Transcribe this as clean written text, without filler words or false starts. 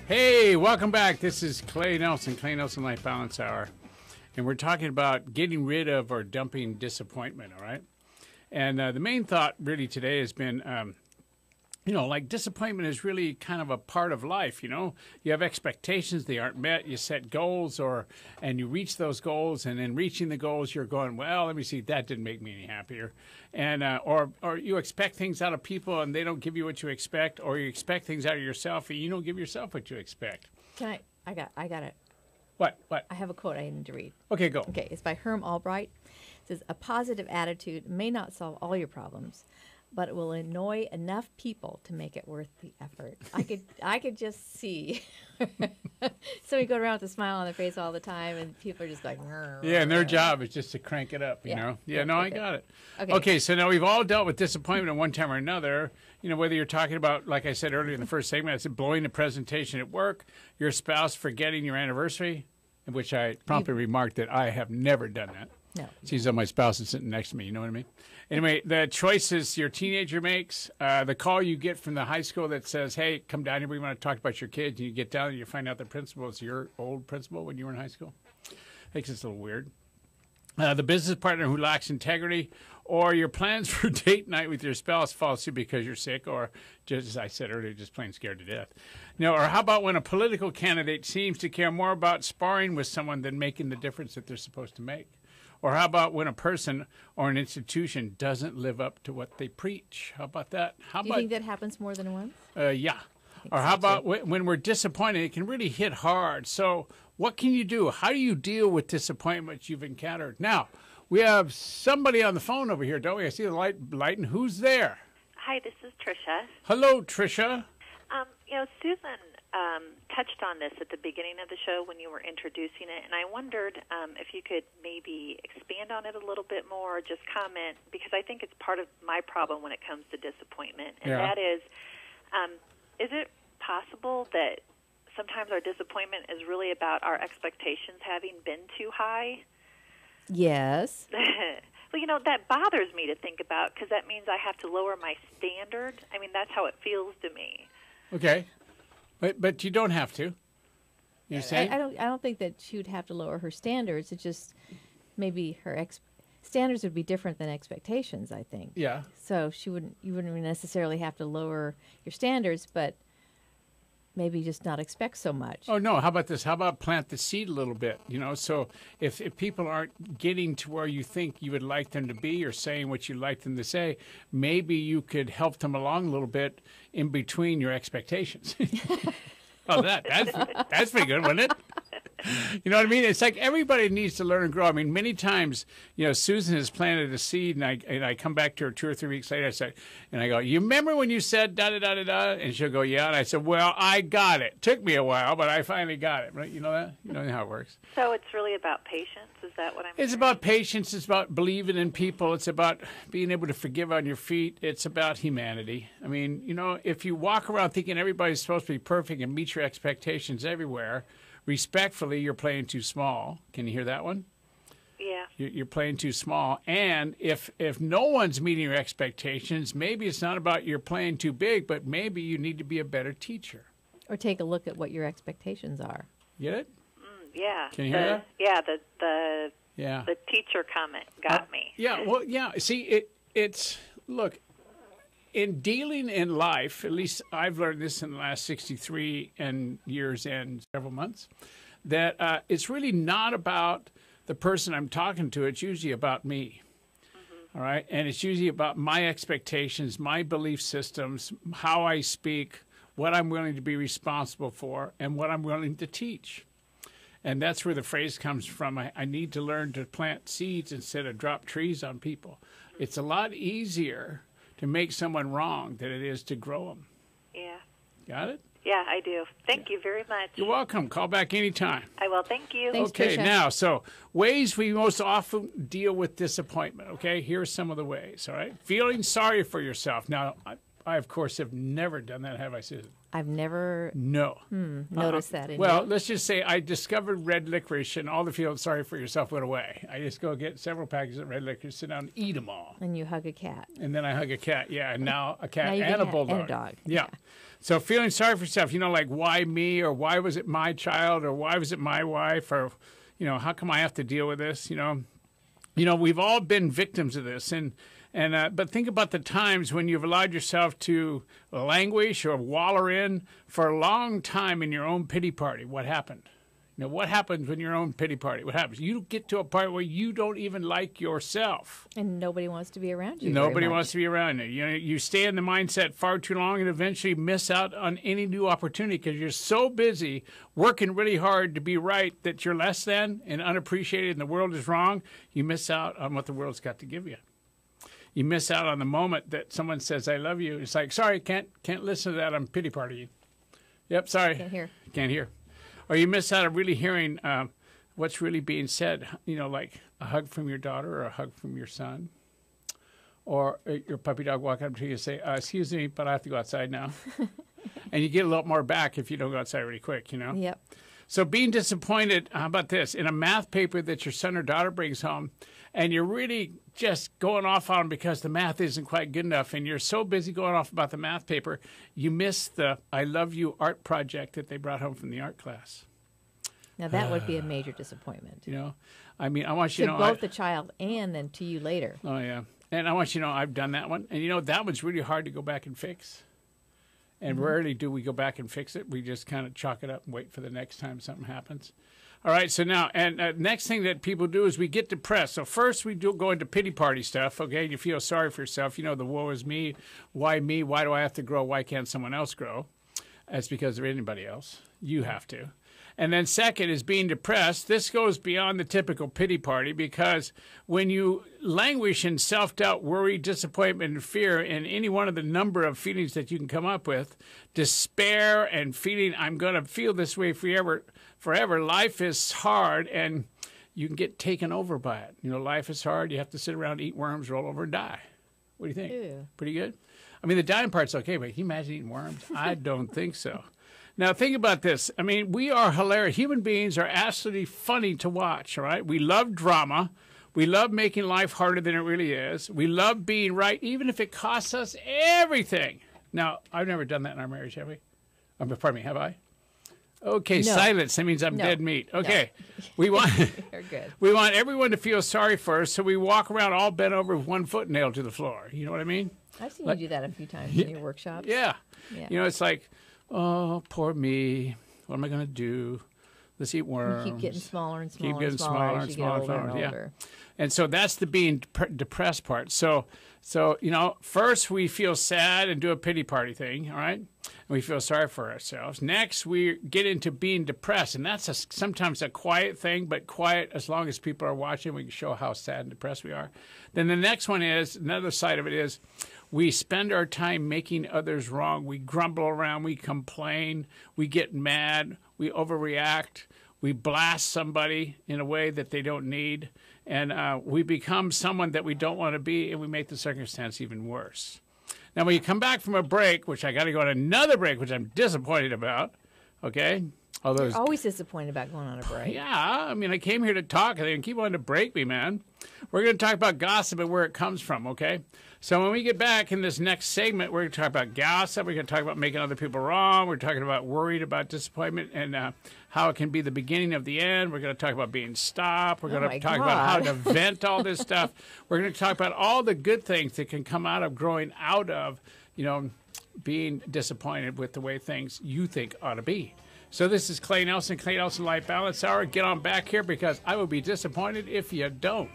Hey, welcome back. This is Clay Nelson, Clay Nelson Life Balance Hour. And we're talking about getting rid of or dumping disappointment, all right? And the main thought really today has been, like disappointment is really kind of a part of life, you know? You have expectations, they aren't met, you set goals and you reach those goals, and in reaching the goals you're going, well, let me see, that didn't make me any happier. And or you expect things out of people and they don't give you what you expect, or you expect things out of yourself and you don't give yourself what you expect. I got it. What? I have a quote I need to read. Okay, go. Okay, it's by Herm Albright. It says, "A positive attitude may not solve all your problems, but it will annoy enough people to make it worth the effort." I could just see somebody going around with a smile on their face all the time, and people are just like, yeah, and their job is just to crank it up, you know? Yeah, no, I got it. Okay, so now we've all dealt with disappointment at one time or another. You know, whether you're talking about, like I said earlier in the first segment, I said blowing the presentation at work, your spouse forgetting your anniversary, in which I promptly remarked that I have never done that. No. She's my spouse is sitting next to me, you know what I mean? Anyway, the choices your teenager makes, the call you get from the high school that says, hey, come down here, we want to talk about your kids, and you get down and you find out the principal is your old principal when you were in high school. Makes it a little weird. The business partner who lacks integrity, or your plans for date night with your spouse falls through because you're sick, or just as I said earlier, just plain scared to death. Or how about when a political candidate seems to care more about sparring with someone than making the difference that they're supposed to make? Or how about when a person or an institution doesn't live up to what they preach? How about that? Do you think that happens more than once? Yeah. Or how about when we're disappointed? It can really hit hard. So what can you do? How do you deal with disappointments you've encountered? Now, we have somebody on the phone over here, don't we? I see the light lighting. Who's there? Hi, this is Tricia. Hello, Tricia. Susan touched on this at the beginning of the show when you were introducing it, and I wondered if you could maybe expand on it a little bit more, or just comment, because I think it's part of my problem when it comes to disappointment, and that is it possible that sometimes our disappointment is really about our expectations having been too high? Yes. Well, that bothers me to think about, because that means I have to lower my standard. I mean, that's how it feels to me. Okay. But you don't have to. You saying? I don't think that she would have to lower her standards. It's just maybe her standards would be different than expectations, I think. Yeah. So you wouldn't necessarily have to lower your standards, but maybe just not expect so much. Oh, no. How about this? How about plant the seed a little bit? So if people aren't getting to where you think you would like them to be or saying what you'd like them to say, maybe you could help them along a little bit in between your expectations. Oh, that's pretty good, wasn't it? You know what I mean? It's like everybody needs to learn and grow. I mean, many times, Susan has planted a seed, and I come back to her 2 or 3 weeks later, and I go, you remember when you said da-da-da-da-da? And she'll go, yeah. And I said, well, I got it. Took me a while, but I finally got it. Right? You know that? You know how it works. So it's really about patience? Is that what I'm hearing? It's about patience. It's about believing in people. It's about being able to forgive on your feet. It's about humanity. I mean, if you walk around thinking everybody's supposed to be perfect and meet your expectations everywhere, respectfully, you're playing too small. Can you hear that one? Yeah. You're playing too small. And if no one's meeting your expectations, maybe it's not about you're playing too big, but maybe you need to be a better teacher. Or take a look at what your expectations are. Get it? Yeah. Can you hear that? Yeah, the teacher comment got me. Yeah, well, yeah. See, it's look, in dealing in life, at least I've learned this in the last 63 years and several months, that it's really not about the person I'm talking to. It's usually about me. Mm-hmm. All right? And it's usually about my expectations, my belief systems, how I speak, what I'm willing to be responsible for, and what I'm willing to teach. And that's where the phrase comes from. I need to learn to plant seeds instead of drop trees on people. It's a lot easier to make someone wrong than it is to grow them. Yeah. Got it? Yeah, I do. Thank you very much. You're welcome. Call back anytime. I will. Thank you. Thanks, okay, Tricia. now, so ways we most often deal with disappointment, okay? Here's some of the ways, all right? Feeling sorry for yourself. Now, I of course have never done that, have I, Susan? I've never No. noticed that in Well, you. let's just say I discovered red licorice, and all the feeling sorry for yourself went away. I just go get several packages of red licorice, sit down, and eat them all. And you hug a cat. And then I hug a cat, yeah, and now a cat Now you and get a a- bulldog. and a dog. Yeah. So feeling sorry for yourself, like why me, or why was it my child, or why was it my wife, or, how come I have to deal with this, we've all been victims of this, but think about the times when you've allowed yourself to languish or waller in for a long time in your own pity party. What happened? What happens when your own pity party? What happens? You get to a part where you don't even like yourself. And nobody wants to be around you. Nobody wants to be around you. You stay in the mindset far too long and eventually miss out on any new opportunity because you're so busy working really hard to be right that you're less than and unappreciated and the world is wrong. You miss out on what the world's got to give you. You miss out on the moment that someone says, I love you. It's like, sorry, can't listen to that. I'm pity party. Yep, sorry. Can't hear. Or you miss out on really hearing what's really being said, like a hug from your daughter or a hug from your son. Or your puppy dog walk up to you and say, excuse me, but I have to go outside now. And you get a lot more back if you don't go outside really quick, Yep. So being disappointed, how about this? In a math paper that your son or daughter brings home, and you're really just going off on them because the math isn't quite good enough, and you're so busy going off about the math paper, you miss the I Love You art project that they brought home from the art class. Now that would be a major disappointment. I mean, I want you To to know. both the child and then to you later. Oh, yeah. And I want you to know I've done that one. And, that one's really hard to go back and fix. And rarely do we go back and fix it. We just kind of chalk it up and wait for the next time something happens. All right, so now, and next thing that people do is we get depressed. So first we do go into pity party stuff, okay? You feel sorry for yourself. The woe is me. Why me? Why do I have to grow? Why can't someone else grow? That's because of anybody else. You have to. And then second is being depressed. This goes beyond the typical pity party because when you languish in self-doubt, worry, disappointment, and fear, and any one of the number of feelings that you can come up with, despair and feeling I'm going to feel this way forever, life is hard and you can get taken over by it. Life is hard. You have to sit around, eat worms, roll over, and die. What do you think? Ew. Pretty good? I mean, the dying part's okay, but can you imagine eating worms? I don't think so. Now, think about this. I mean, we are hilarious. Human beings are absolutely funny to watch, all right? We love drama. We love making life harder than it really is. We love being right, even if it costs us everything. Now, I've never done that in our marriage, have we? Pardon me, have I? Okay, No. Silence. That means I'm No. dead meat. Okay. No. We want You're good. we want everyone to feel sorry for us, so we walk around all bent over with one foot nailed to the floor. You know what I mean? I've seen you do that a few times in your workshops. Yeah. Yeah. It's like, oh, poor me. What am I going to do? Let's eat worms. You keep getting smaller and smaller Keep getting and smaller smaller as and you smaller get older and yeah. older. And so that's the being depressed part. So first we feel sad and do a pity party thing, all right? And we feel sorry for ourselves. Next, we get into being depressed, and that's sometimes a quiet thing, but quiet as long as people are watching, we can show how sad and depressed we are. Then the next one is, another side of it is, we spend our time making others wrong. We grumble around, we complain, we get mad, we overreact, we blast somebody in a way that they don't need, and we become someone that we don't want to be, and we make the circumstance even worse. Now, when you come back from a break, which I got to go on another break, which I'm disappointed about, okay? Although You're always disappointed about going on a break. yeah, I mean, I came here to talk, and they keep on to break me, man. We're going to talk about gossip and where it comes from, okay? So when we get back in this next segment, we're going to talk about gossip. We're going to talk about making other people wrong. We're talking about worried about disappointment and how it can be the beginning of the end. We're going to talk about being stopped. We're going to talk about how to vent all this stuff. We're going to talk about all the good things that can come out of growing out of, being disappointed with the way things you think ought to be. So this is Clay Nelson Life Balance Hour. Get on back here because I will be disappointed if you don't.